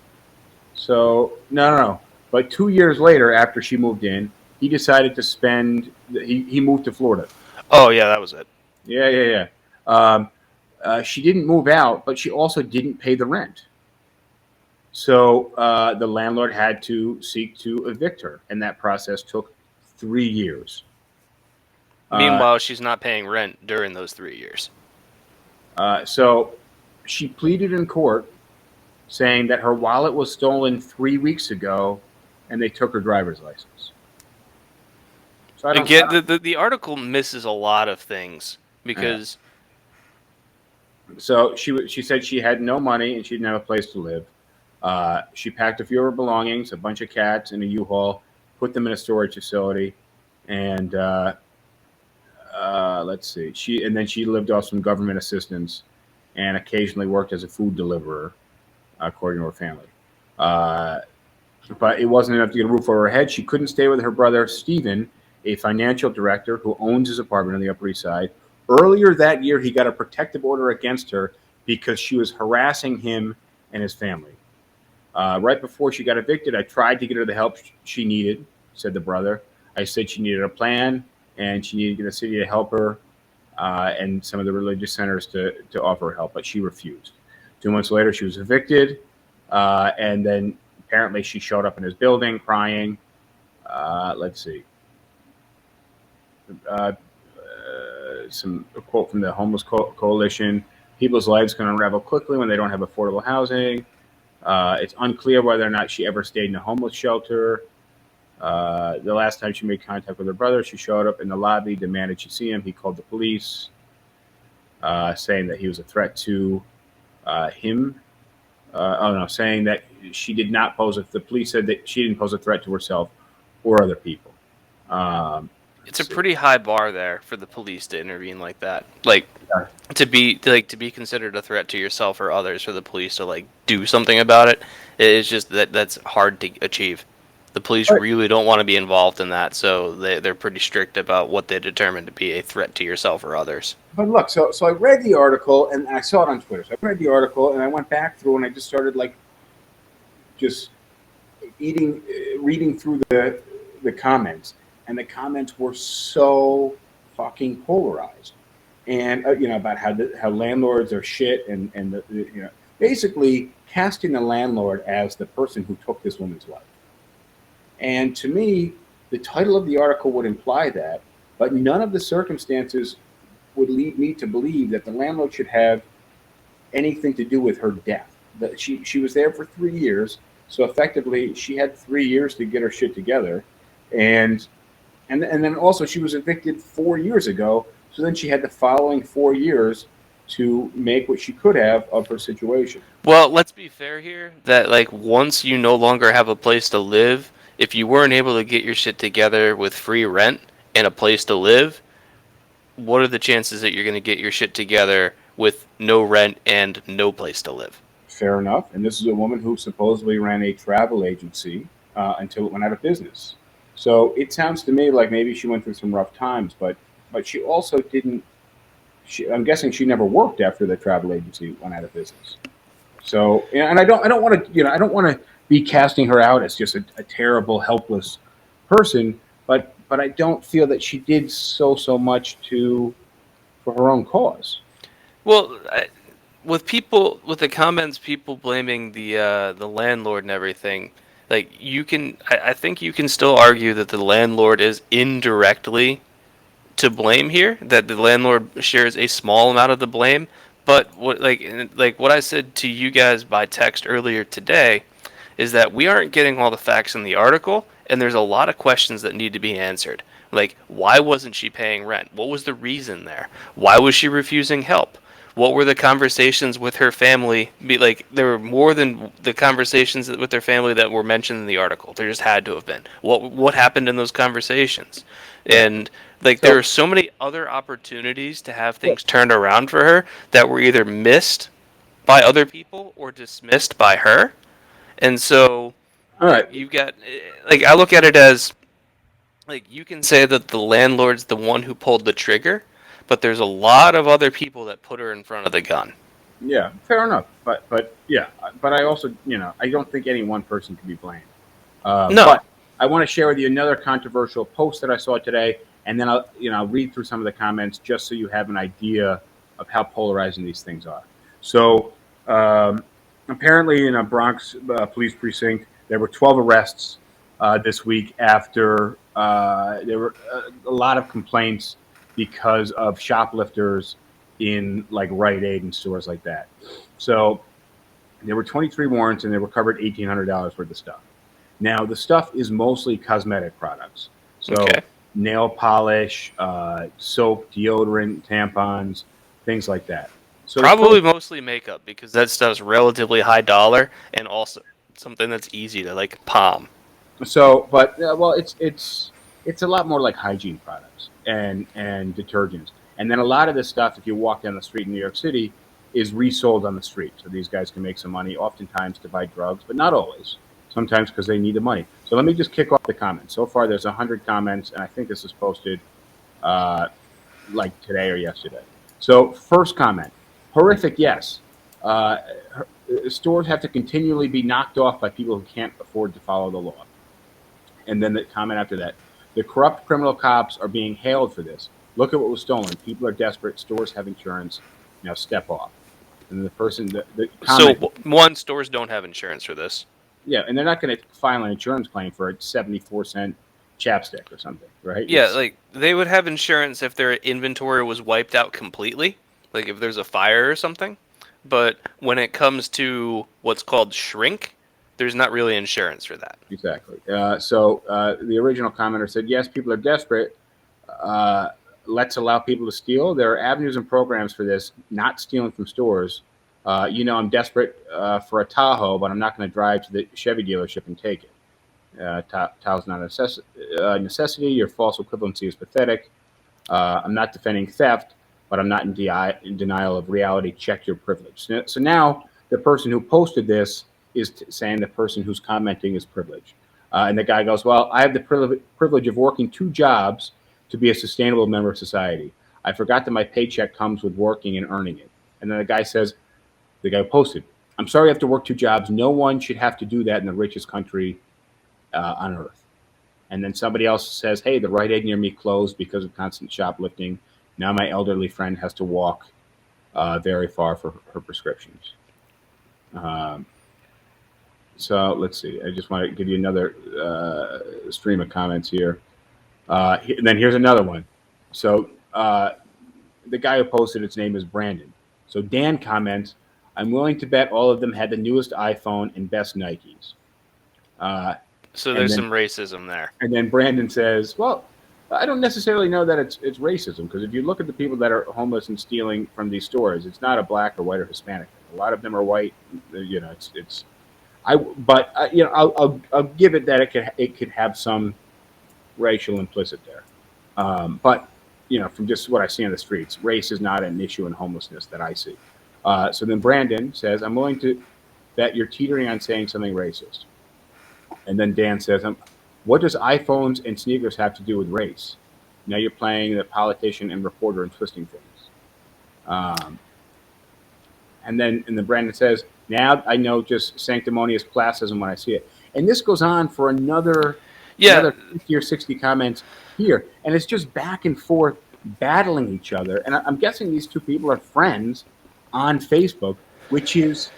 So no. But 2 years later, after she moved in, he decided to spend. He moved to Florida. Oh yeah, that was it. Yeah. She didn't move out, but she also didn't pay the rent. So the landlord had to seek to evict her, and that process took 3 years. Meanwhile, she's not paying rent during those 3 years. So she pleaded in court, saying that her wallet was stolen 3 weeks ago, and they took her driver's license. So the article misses a lot of things because. So she said she had no money and she didn't have a place to live. She packed a few of her belongings, a bunch of cats in a U-Haul, put them in a storage facility, and let's see. She lived off some government assistance and occasionally worked as a food deliverer, according to her family. But it wasn't enough to get a roof over her head. She couldn't stay with her brother, Stephen, a financial director who owns his apartment on the Upper East Side. Earlier that year, he got a protective order against her because she was harassing him and his family. Right before she got evicted, I tried to get her the help she needed, said the brother. I said she needed a plan, and she needed to get the city to help her and some of the religious centers to offer her help, but she refused. 2 months later, she was evicted, and then apparently she showed up in his building crying. Let's see. A quote from the Homeless Coalition: "People's lives can unravel quickly when they don't have affordable housing. It's unclear whether or not she ever stayed in a homeless shelter. The last time she made contact with her brother, she showed up in the lobby, demanded she see him. He called the police, saying that he was a threat to him. Saying that she did not pose the police said that she didn't pose a threat to herself or other people." It's a pretty high bar there for the police to intervene like that. To be considered a threat to yourself or others, for the police to do something about it. It's just that's hard to achieve. The police really don't want to be involved in that, so they're pretty strict about what they determine to be a threat to yourself or others. But look, so I read the article, and I saw it on Twitter. So I read the article, and I went back through, and I just started reading through the comments, and the comments were so fucking polarized, and about how landlords are shit, and basically casting the landlord as the person who took this woman's life. And to me, the title of the article would imply that, but none of the circumstances would lead me to believe that the landlord should have anything to do with her death. That she was there for 3 years, so effectively she had 3 years to get her shit together, and then also she was evicted 4 years ago, so then she had the following 4 years to make what she could have of her situation. Well, let's be fair here, that once you no longer have a place to live, if you weren't able to get your shit together with free rent and a place to live, what are the chances that you're going to get your shit together with no rent and no place to live? Fair enough. And this is a woman who supposedly ran a travel agency until it went out of business. So it sounds to me like maybe she went through some rough times, but she also didn't. I'm guessing she never worked after the travel agency went out of business. So, and I don't want to, I don't want to be casting her out as just a terrible, helpless person, but I don't feel that she did so much for her own cause. Well, with the comments, people blaming the landlord and everything, like I think you can still argue that the landlord is indirectly to blame here, that the landlord shares a small amount of the blame. But what I said to you guys by text earlier today is that we aren't getting all the facts in the article, and there's a lot of questions that need to be answered. Like, why wasn't she paying rent? What was the reason there? Why was she refusing help? What were the conversations with her family? There were more than the conversations with their family that were mentioned in the article. There just had to have been. What happened in those conversations? And there are so many other opportunities to have things turned around for her that were either missed by other people or dismissed by her. And so, All right. you've got, I look at it as, you can say that the landlord's the one who pulled the trigger, but there's a lot of other people that put her in front of the gun. Yeah, fair enough. But yeah, but I also, I don't think any one person can be blamed. No. But I want to share with you another controversial post that I saw today, and then I'll read through some of the comments just so you have an idea of how polarizing these things are. So apparently in a Bronx police precinct, there were 12 arrests this week after there were a lot of complaints because of shoplifters in like Rite Aid and stores like that. So there were 23 warrants and they recovered $1,800 worth of stuff. Now the stuff is mostly cosmetic products. So nail polish, soap, deodorant, tampons, things like that. So probably mostly makeup, because that stuff's relatively high dollar and also something that's easy to palm. So, but well, it's a lot more like hygiene products and detergents. And then a lot of this stuff, if you walk down the street in New York City, is resold on the street. So these guys can make some money, oftentimes to buy drugs, but not always. Sometimes because they need the money. So let me just kick off the comments. So far, there's 100 comments, and I think this was posted like today or yesterday. So first comment, horrific, yes. Stores have to continually be knocked off by people who can't afford to follow the law. And then the comment after that, the corrupt criminal cops are being hailed for this. Look at what was stolen. People are desperate. Stores have insurance. Now step off. And the person, the comment, so stores don't have insurance for this. Yeah, and they're not going to file an insurance claim for a 74-cent chapstick or something, right? Yeah, they would have insurance if their inventory was wiped out completely, like if there's a fire or something. But when it comes to what's called shrink, there's not really insurance for that. Exactly. So the original commenter said, yes, people are desperate. Let's allow people to steal. There are avenues and programs for this, not stealing from stores. I'm desperate for a Tahoe, but I'm not going to drive to the Chevy dealership and take it. Tahoe's not a necessity. Your false equivalency is pathetic. I'm not defending theft, but I'm not in denial of reality. Check your privilege. So now the person who posted this is saying the person who's commenting is privileged. And the guy goes, well, I have the privilege of working 2 jobs to be a sustainable member of society. I forgot that my paycheck comes with working and earning it. And then the guy says, the guy posted, I'm sorry I have to work 2 jobs. No one should have to do that in the richest country on earth. And then somebody else says, hey, the Rite Aid near me closed because of constant shoplifting. Now my elderly friend has to walk very far for her prescriptions. So let's see. I just want to give you another stream of comments here. And then here's another one. So the guy who posted, its name is Brandon. So Dan comments, I'm willing to bet all of them had the newest iPhone and best Nikes. So there's some racism there. And then Brandon says, well, I don't necessarily know that it's racism, because if you look at the people that are homeless and stealing from these stores, it's not a black or white or Hispanic. A lot of them are white. I'll give it that it could have some racial implicit there. But from just what I see on the streets, race is not an issue in homelessness that I see. So then Brandon says, I'm willing to bet you're teetering on saying something racist. And then Dan says, what does iPhones and sneakers have to do with race? Now you're playing the politician and reporter and twisting things. And then Brandon says, now I know just sanctimonious classism when I see it. And this goes on for another 50 or 60 comments here. And it's just back and forth battling each other. And I'm guessing these two people are friends on Facebook, which is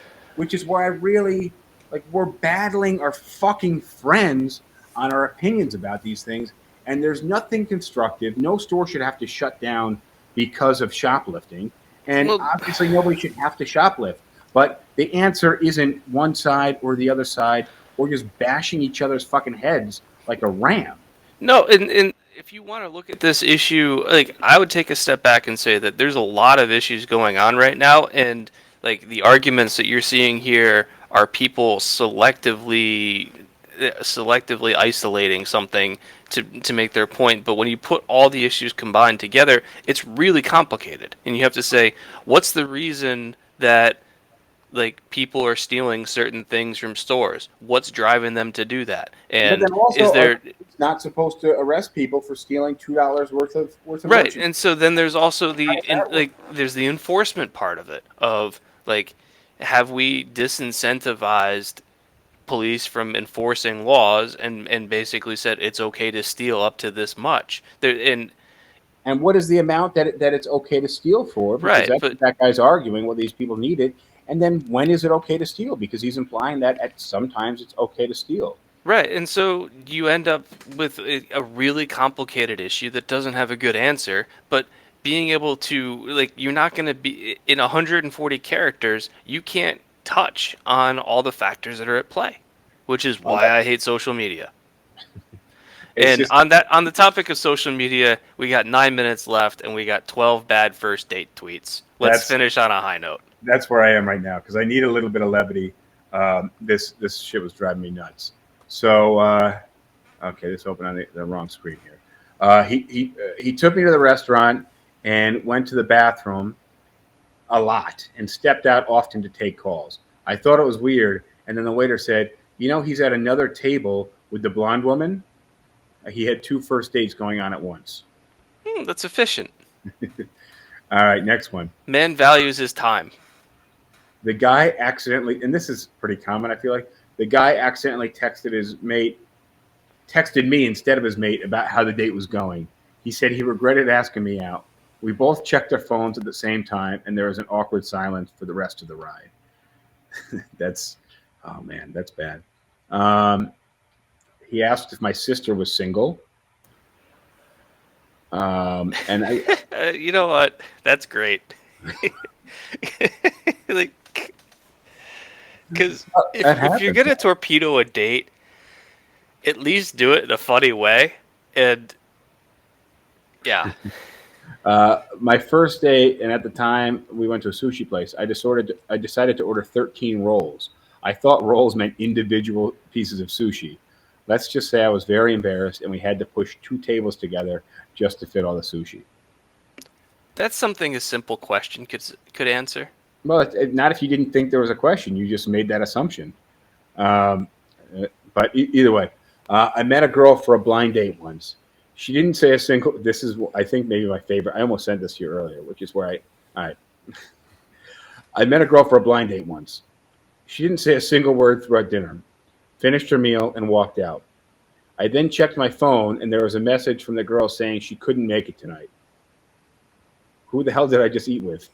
where I really, like, we're battling our fucking friends on our opinions about these things. And there's nothing constructive. No store should have to shut down because of shoplifting. And obviously nobody should have to shoplift. But the answer isn't one side or the other side or just bashing each other's fucking heads like a ram. No, and if you want to look at this issue, like, I would take a step back and say that there's a lot of issues going on right now, and like the arguments that you're seeing here are people selectively isolating something to make their point. But when you put all the issues combined together, it's really complicated, and you have to say, what's the reason that like people are stealing certain things from stores? What's driving them to do that? And but then also, is there it's not supposed to arrest people for stealing $2 worth of right? merchandise. And so then there's also there's the enforcement part of it. Of like, have we disincentivized police from enforcing laws and basically said it's okay to steal up to this much? And what is the amount that it's okay to steal for? Because right, that's but what that guy's arguing. Well, these people need it. And then when is it okay to steal? Because he's implying that sometimes it's okay to steal. right, and so you end up with a really complicated issue that doesn't have a good answer, but being able to, like, you're not going to be in 140 characters, you can't touch on all the factors that are at play, which is why I hate social media. And on the topic of social media, we got 9 minutes left, and we got 12 bad first date tweets. Let's finish on a high note. That's where I am right now because I need a little bit of levity. This shit was driving me nuts. So okay, this opened on the wrong screen here. He took me to the restaurant and went to the bathroom a lot and stepped out often to take calls. I thought it was weird, and then the waiter said, he's at another table with the blonde woman. He had 2 first dates going on at once. That's efficient. All right, next one. Man values his time. The guy accidentally, and this is pretty common, I feel like, the guy accidentally texted me instead of his mate about how the date was going. He said he regretted asking me out. We both checked our phones at the same time, and there was an awkward silence for the rest of the ride. That's bad. He asked if my sister was single. And I, you know what? That's great. Like, because if you're gonna torpedo a date, at least do it in a funny way. And yeah. My first date, and at the time we went to a sushi place, I decided to order 13 rolls. I thought rolls meant individual pieces of sushi. Let's just say I was very embarrassed, and we had to push 2 tables together just to fit all the sushi. That's something a simple question could answer. Well, not if you didn't think there was a question. You just made that assumption. But either way, I met a girl for a blind date once. She didn't say a single. This is, I think, maybe my favorite. I almost sent this to you earlier, which is where I met a girl for a blind date once. She didn't say a single word throughout dinner. Finished her meal and walked out. I then checked my phone, and there was a message from the girl saying she couldn't make it tonight. Who the hell did I just eat with?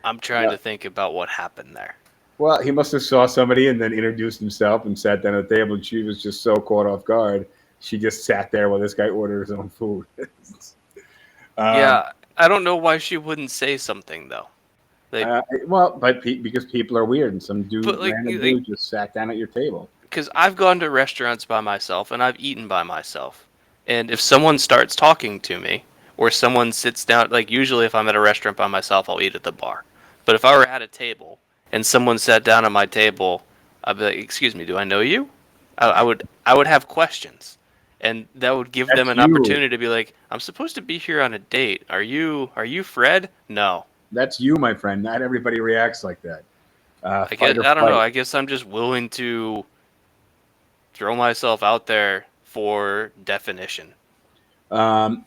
I'm trying to think about what happened there. Well, he must have saw somebody and then introduced himself and sat down at the table, and she was just so caught off guard. She just sat there while this guy ordered his own food. Yeah, I don't know why she wouldn't say something, though. Like, because people are weird, and some dude just sat down at your table. Because I've gone to restaurants by myself, and I've eaten by myself. And if someone starts talking to me, or someone sits down, like usually if I'm at a restaurant by myself, I'll eat at the bar. But if I were at a table, and someone sat down at my table, I'd be like, excuse me, do I know you? I would have questions, and that would give them That's an you. opportunity to be like, I'm supposed to be here on a date. Are you Fred? No. That's you, my friend. Not everybody reacts like that. Fight or I don't know. flight. I guess I'm just willing to throw myself out there for definition. From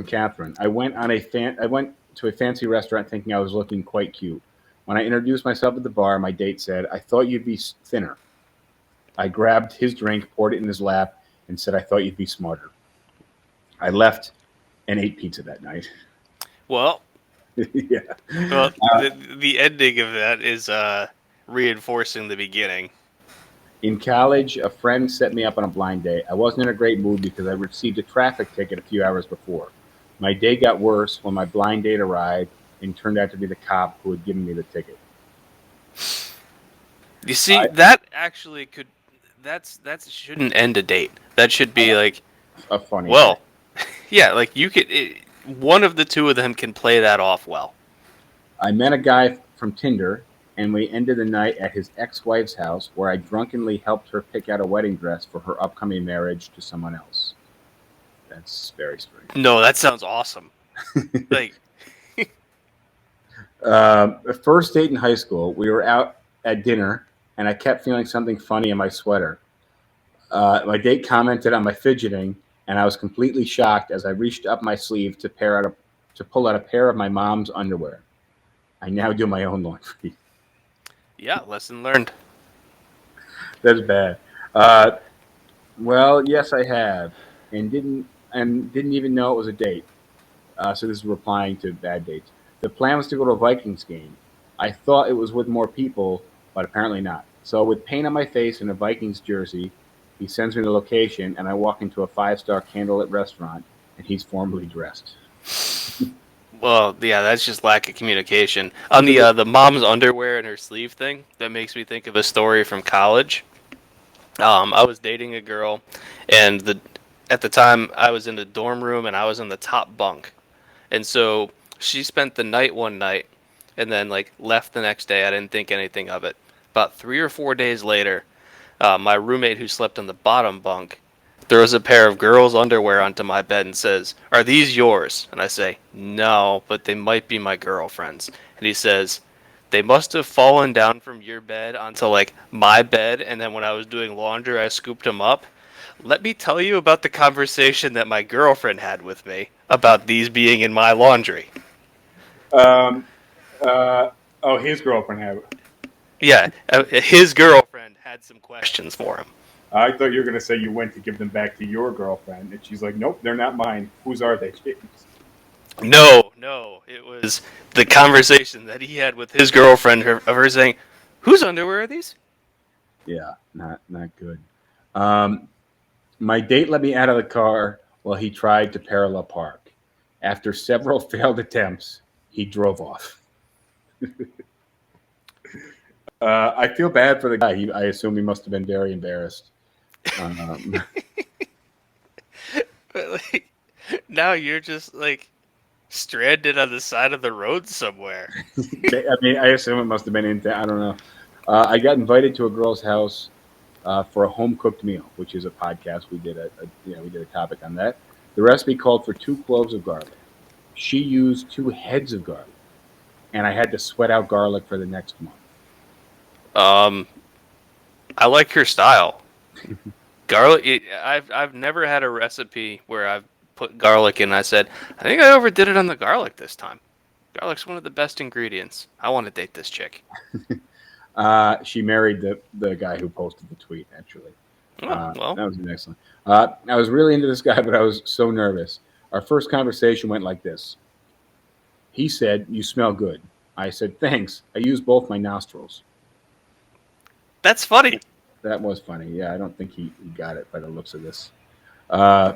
Catherine. I went to a fancy restaurant thinking I was looking quite cute. When I introduced myself at the bar, my date said, "I thought you'd be thinner." I grabbed his drink, poured it in his lap, and said, "I thought you'd be smarter." I left and ate pizza that night. Well, Yeah. well, the ending of that is reinforcing the beginning. In college, a friend set me up on a blind date. I wasn't in a great mood because I received a traffic ticket a few hours before. My day got worse when my blind date arrived and turned out to be the cop who had given me the ticket. You see, I, that actually could. That shouldn't end a date. That should be like, a funny well, thing. yeah, like one of the two of them can play that off well. I met a guy from Tinder, and we ended the night at his ex-wife's house where I drunkenly helped her pick out a wedding dress for her upcoming marriage to someone else. That's very strange. No, that sounds awesome. Like, The first date in high school, we were out at dinner, and I kept feeling something funny in my sweater. My date commented on my fidgeting, and I was completely shocked as I reached up my sleeve to pull out a pair of my mom's underwear. I now do my own laundry. yeah, lesson learned. That's bad. Uh, well, yes, I have, and didn't even know it was a date. So this is replying to bad dates. The plan was to go to a Vikings game. I thought it was with more people, but apparently not. So with paint on my face and a Vikings jersey, he sends me the location, and I walk into a five-star candlelit restaurant, and he's formally dressed. Well, yeah, that's just lack of communication. On the mom's underwear and her sleeve thing, that makes me think of a story from college. I was dating a girl, and at the time I was in the dorm room and I was in the top bunk, and so she spent the night one night, and then like left the next day. I didn't think anything of it. About 3 or 4 days later, my roommate who slept in the bottom bunk throws a pair of girls' underwear onto my bed and says, "Are these yours?" And I say, "No, but they might be my girlfriend's." And he says, "They must have fallen down from your bed onto like my bed, and then when I was doing laundry, I scooped them up. Let me tell you about the conversation that my girlfriend had with me about these being in my laundry." Um, oh, his girlfriend had. Yeah, his girlfriend had some questions for him. I thought you were going to say you went to give them back to your girlfriend, and she's like, "Nope, they're not mine. Whose are they, James?" No, it was the conversation that he had with his girlfriend of her saying, "Whose underwear are these?" Yeah, not good. Um, my date let me out of the car while he tried to parallel park. After several failed attempts, he drove off. I feel bad for the guy. I assume he must have been very embarrassed. Um, But like, now you're just like stranded on the side of the road somewhere. I mean, I assume it must have been I don't know. I got invited to a girl's house for a home cooked meal, which is a podcast. We did we did a topic on that. The recipe called for 2 cloves of garlic. She used 2 heads of garlic, and I had to sweat out garlic for the next month. Um, I like your style. Garlic. I've never had a recipe where I've put garlic in. And I said, I think I overdid it on the garlic this time. Garlic's one of the best ingredients. I want to date this chick. She married the guy who posted the tweet, actually. Oh, well, That was an excellent. I was really into this guy, but I was so nervous. Our first conversation went like this. He said, "You smell good." I said, "Thanks. I use both my nostrils." that's funny. That was funny. Yeah, I don't think he got it by the looks of this. Uh,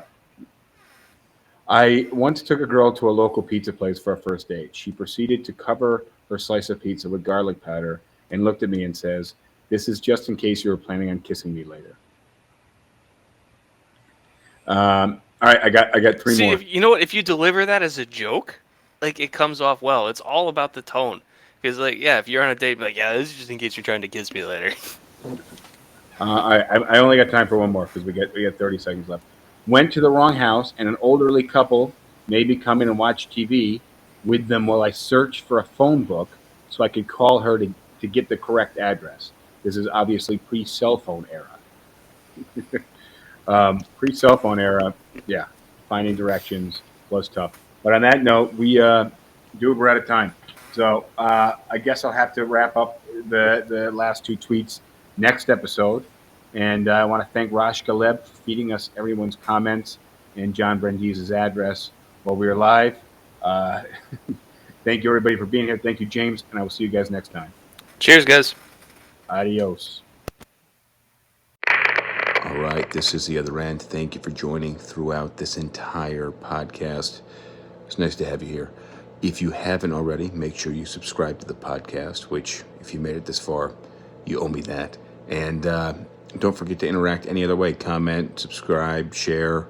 I once took a girl to a local pizza place for a first date. She proceeded to cover her slice of pizza with garlic powder and looked at me and says, "This is just in case you were planning on kissing me later." All right, I got three See, more. you know what? If you deliver that as a joke, like it comes off well. It's all about the tone. Because like, yeah, if you're on a date, be like, yeah, this is just in case you're trying to kiss me later. I only got time for one more because we got 30 seconds left. Went to the wrong house, and an elderly couple made me come in and watch TV with them while I searched for a phone book so I could call her to get the correct address. This is obviously pre-cell phone era. Pre-cell phone era, yeah, finding directions was tough. But on that note, we're out of time. So I guess I'll have to wrap up the last two tweets next episode. And I want to thank Rosh Galeb for feeding us everyone's comments and John Brandiz's address while we were live. Thank you, everybody, for being here. Thank you, James, and I will see you guys next time. Cheers, guys. Adios. All right, this is the other end. Thank you for joining throughout this entire podcast. It's nice to have you here. If you haven't already, make sure you subscribe to the podcast, which, if you made it this far, you owe me that. And don't forget to interact any other way. Comment, subscribe, share,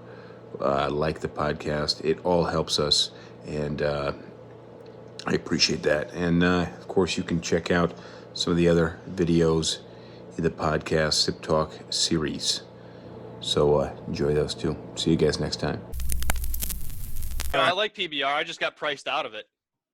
like the podcast. It all helps us, and I appreciate that. And, of course, you can check out some of the other videos in the podcast SipTalk series. So enjoy those too. See you guys next time. I like PBR. I just got priced out of it.